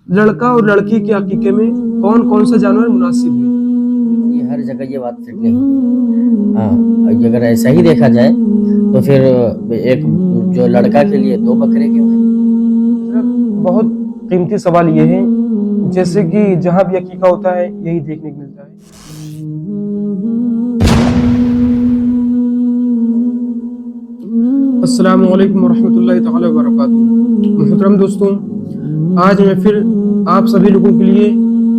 लड़का और लड़की के अकीके में कौन कौन सा जानवर मुनासिब है? ये हर जगह ये बात फिट नहीं है। हाँ, अगर ऐसा ही देखा जाए तो फिर एक जो लड़का के लिए 2 बकरे क्यों हैं? बहुत कीमती सवाल ये है, जैसे कि जहाँ भी अकीका होता है यही देखने को मिलता है। अस्सलामु अलैकुम वरहमतुल्लाहि तआला वबरकातुहू। मुहतरम दोस्तों, आज मैं फिर आप सभी लोगों के लिए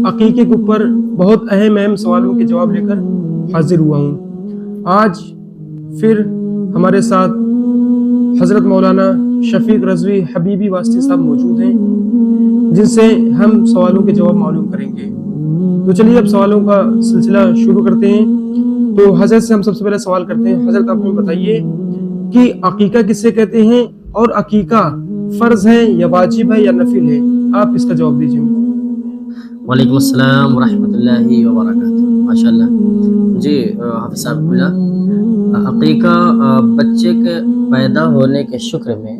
अकीके के ऊपर बहुत अहम सवालों के जवाब लेकर हाजिर हुआ हूँ। आज फिर हमारे साथ हज़रत मौलाना शफीक रज़वी हबीबी वास्ती साहब मौजूद हैं, जिनसे हम सवालों के जवाब मालूम करेंगे। तो चलिए अब सवालों का सिलसिला शुरू करते हैं। तो हज़रत से हम सबसे पहले सवाल करते हैं। हज़रत, आप हमें बताइए कि अकीका किसे कहते हैं और अकीका फर्ज है या वाजिब है या नफिल है? आप इसका जवाब दीजिए। वालेकुम अस्सलाम व रहमतुल्लाहि व बरकातुहू। माशाअल्लाह जी, हाफिज़ साहब, अकीका बच्चे के पैदा होने के शुक्र में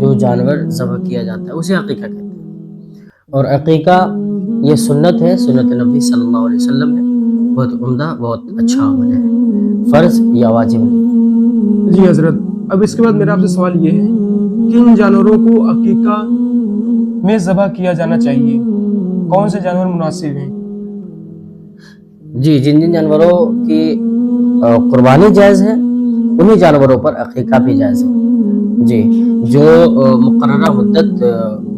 जो जानवर ज़बह किया जाता है उसे अकीका कहते हैं। और अकीका ये सुन्नत है, सुन्नत नबी सल्लल्लाहु अलैहि वसल्लम है। बहुत उम्दा, बहुत अच्छा अमल है, फ़र्ज या वाजिब नहीं है। जी हजरत, अब इसके बाद मेरा आपसे सवाल ये है कि इन जानवरों को अकीका में ज़बह किया जाना चाहिए, कौन से जानवर मुनासिब हैं? जी, जिन जिन जानवरों की कुर्बानी जायज़ है उन्हीं जानवरों पर अकीका भी जायज़ है। जी, जो मुकर्ररा मुद्दत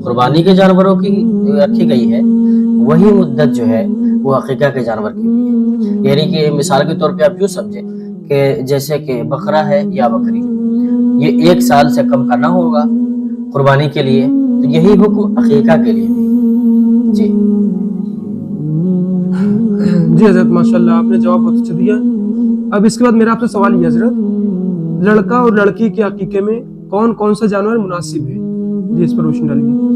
कुर्बानी के जानवरों की रखी गई है वही मुद्दत जो है वो अकीका के जानवर की भी है। यानी कि मिसाल के तौर पे आप यूँ समझें कि जैसे कि बकरा है या बकरी, ये 1 साल से कम का ना होगा कुर्बानी के लिए, तो यही हुक्म अकीका के लिए भी है। जी जी हजरत, माशाल्लाह, आपने जवाब बहुत अच्छा दिया। अब इसके बाद मेरा आपसे सवाल ये हजरत, लड़का और लड़की के अकीके में कौन कौन सा जानवर मुनासिब है? जी, इस पर रोशनी डालिए।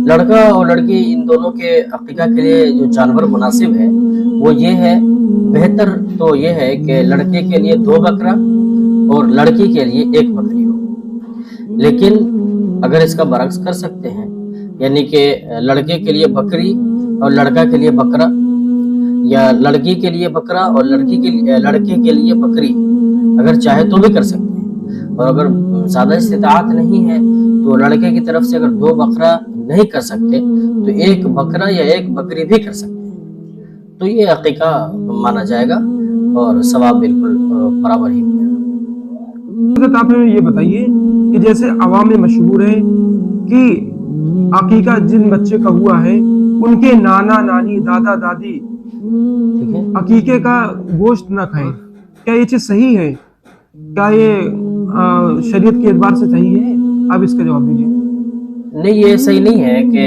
लड़का और लड़की इन दोनों के अकीका के लिए जो जानवर मुनासिब है वो ये है, बेहतर तो ये है कि लड़के के लिए 2 बकरा और लड़की के लिए 1 बकरी हो। लेकिन अगर इसका बरक्स कर सकते हैं, यानी कि लड़के के लिए बकरी और लड़का के लिए बकरा, या लड़की के लिए बकरा और लड़के के लिए बकरी, अगर चाहे तो भी कर सकते हैं। और अगर ज़्यादा इस्तिताअत नहीं है तो लड़के की तरफ से अगर 2 बकरा नहीं कर सकते तो 1 बकरा या 1 बकरी भी कर सकते हैं। तो ये अकीका माना जाएगा और सवाब बिल्कुल बराबर ही मिलेगा। आप हमें ये बताइए कि जैसे अवाम में मशहूर है कि अकीका जिन बच्चे का हुआ है उनके नाना नानी दादा दादी ठीक है, अकीके का गोश्त न खाएं, क्या ये चीज सही है? क्या ये शरीयत के एतबार से सही है? आप इसका जवाब दीजिए। नहीं, ये सही नहीं है कि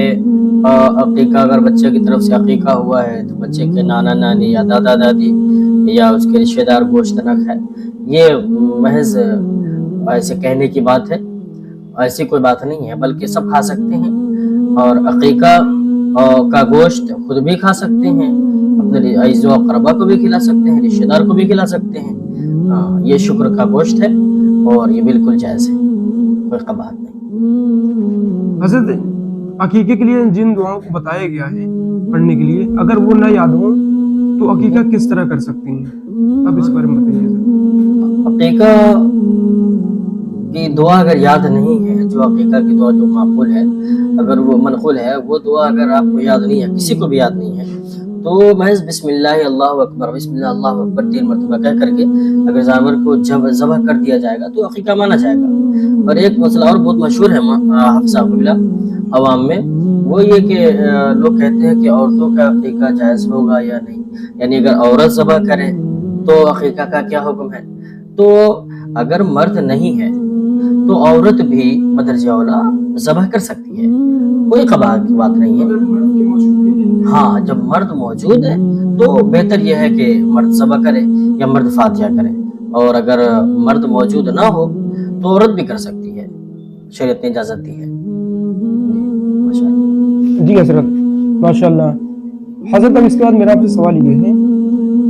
अकीका, अगर बच्चे की तरफ से अकीका हुआ है तो बच्चे के नाना नानी या दादा दादी या उसके रिश्तेदार गोश्त न खाए। ये महज ऐसे कहने की बात है, ऐसी कोई बात नहीं है, बल्कि सब खा सकते हैं। और अकीका का गोश्त खुद भी खा सकते हैं, अपने अज़ीज़ व अक़रबा को भी खिला सकते हैं, रिश्तेदार को भी खिला सकते हैं। ये शुक्र का गोश्त है और ये बिल्कुल जायज़ है, कोई कबाहत नहीं। हज़रत, अकीके के लिए जिन दुआओं को बताया गया है पढ़ने के लिए, अगर वो न याद हो तो अकीका किस तरह कर सकते हैं? अब इस बारे में बताइए। अकीका की दुआ अगर याद नहीं है, जो अकीका की दुआ जो माक़ूल है, अगर वो मनक़ूल है, वो दुआ अगर आपको याद नहीं है, किसी को भी याद नहीं है, तो महज बिस्मिल्लाह अल्लाहु अकबर, बिस्मिल्लाह अल्लाहु अकबर 3 मरतबा कह करके अगर जानवर को जब ज़बह कर दिया जाएगा तो अकीका माना जाएगा। और एक मसला और बहुत मशहूर है हाफ़िज़ साहब अवाम में, वो ये कि लोग कहते हैं कि औरतों का अकीका जायज़ होगा या नहीं, यानी अगर औरत ज़बह करे तो अकीका का क्या हुक्म है? तो अगर मर्द नहीं है तो औरत भी बदरजा औला ज़बह कर सकती है, कोई कबाहत की बात नहीं है। हाँ, जब मर्द मौजूद है तो बेहतर यह है कि मर्द ज़बह करे या मर्द फातिहा करे, और अगर मर्द मौजूद ना हो तो औरत भी कर सकती है, शरीयत ने इजाज़त दी है। जी हज़रत, माशाल्लाह। हज़रत, अब इसके बाद मेरा आपसे सवाल ये है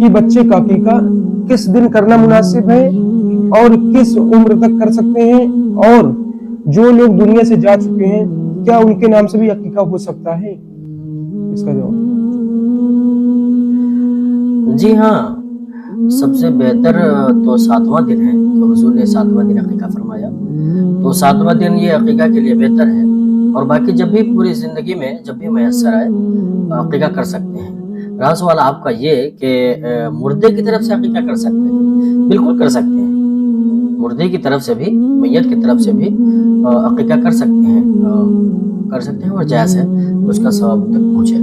कि बच्चे का अकीका किस दिन करना मुनासिब है और किस उम्र तक कर सकते हैं, और जो लोग दुनिया से जा चुके हैं क्या उनके नाम से भी अकीका हो सकता है? इसका जवाब। जी हाँ, सबसे बेहतर तो 7वां दिन है कि हुजूर ने 7वां दिन अकीका फरमाया, तो 7वां दिन ये अकीका के लिए बेहतर है। और बाकी जब भी पूरी ज़िंदगी में जब भी मैसर आए अकीका कर सकते हैं। रहा सवाल आपका ये कि मुर्दे की तरफ से अकीका कर सकते हैं, बिल्कुल कर सकते हैं। मुर्दे की तरफ से भी, मैयत की तरफ से भी अकीका कर सकते हैं और जायज़ है, उसका सवाब तक पहुँचेगा।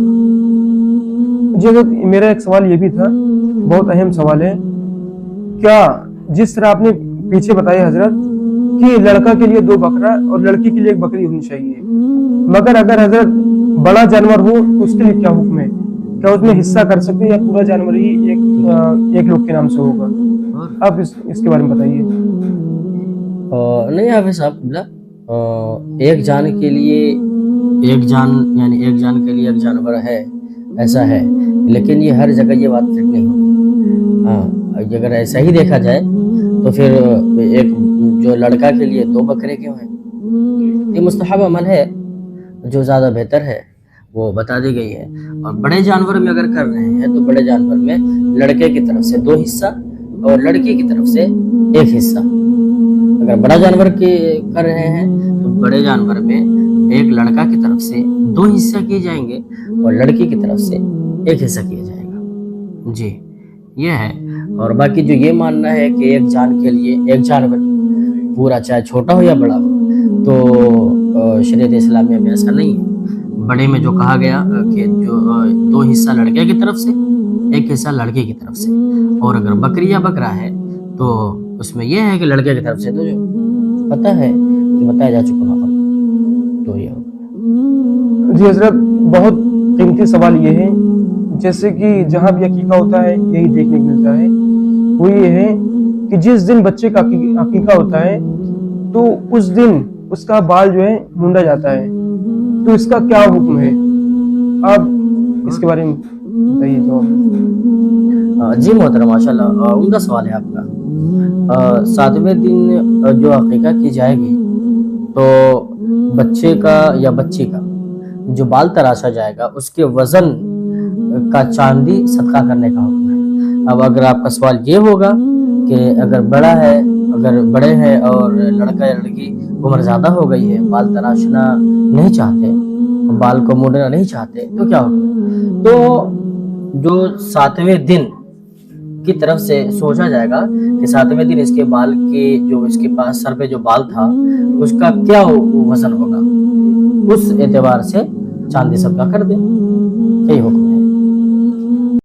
जी हजरत, मेरा एक सवाल ये भी था, बहुत अहम सवाल है। क्या जिस तरह आपने पीछे बताया हजरत कि लड़का के लिए 2 बकरा और लड़की के लिए 1 बकरी होनी चाहिए, मगर अगर हजरत बड़ा जानवर हो तो उसके लिए क्या हुक्म है? क्या उसमें हिस्सा कर सकते हैं या पूरा जानवर ही एक लोग के नाम से होगा? आप इसके बारे में बताइए। नहीं हाफिज साहब किबला, एक जान के लिए एक जानवर है, ऐसा है, लेकिन ये हर जगह ये बात फिट नहीं होगी। हाँ, अगर ऐसा ही देखा जाए तो फिर एक जो लड़का के लिए 2 बकरे क्यों हैं? ये मुस्तहब अमल है, जो ज़्यादा बेहतर है वो बता दी गई है। और बड़े जानवर में अगर कर रहे हैं तो बड़े जानवर में लड़के की तरफ से 2 हिस्सा और लड़की की तरफ से 1 हिस्सा। अगर बड़ा जानवर के कर रहे हैं तो बड़े जानवर में एक लड़का की तरफ से 2 हिस्सा किए जाएंगे और लड़की की तरफ से 1 हिस्सा किया जाएगा। जी, ये है। और बाकी जो ये मानना है कि एक जान के लिए एक जानवर पूरा, चाहे छोटा हो या बड़ा हो, तो शरीयत इस्लामिया में ऐसा नहीं है। बड़े में जो कहा गया कि जो 2 हिस्सा लड़के की तरफ से 1 हिस्सा लड़की की तरफ से, और अगर बकरी या बकरा है तो उसमें यह है कि लड़के की तरफ से तो जो पता है जो बताया जा चुका वहाँ पर, तो ये होगा। जी हजरत, बहुत कीमती सवाल ये है, जैसे कि जहाँ भी अकीका होता है यही देखने को मिलता है, वो ये है कि जिस दिन बच्चे का अकीका होता है तो उस दिन उसका बाल जो है मुंडा जाता है, तो इसका क्या हुक्म है? आप इसके बारे में बताइए। तो जी मोहतरम, माशाल्लाह उम्दा सवाल है आपका। 7वें दिन जो अकीका की जाएगी तो बच्चे का या बच्ची का जो बाल तराशा जाएगा उसके वजन का चांदी सदका करने का हुक्म है। अब अगर आपका सवाल ये होगा कि अगर बड़े हैं और लड़का या लड़की उम्र ज़्यादा हो गई है, बाल तराशना नहीं चाहते, बाल को मुड़ना नहीं चाहते, तो क्या होगा? तो जो 7वें दिन की तरफ से सोचा जाएगा कि 7वें दिन इसके बाल के जो इसके पास सर पे जो बाल था उसका क्या वजन होगा, उस एतबार से चांदी सदका कर दे, यही हुक्म।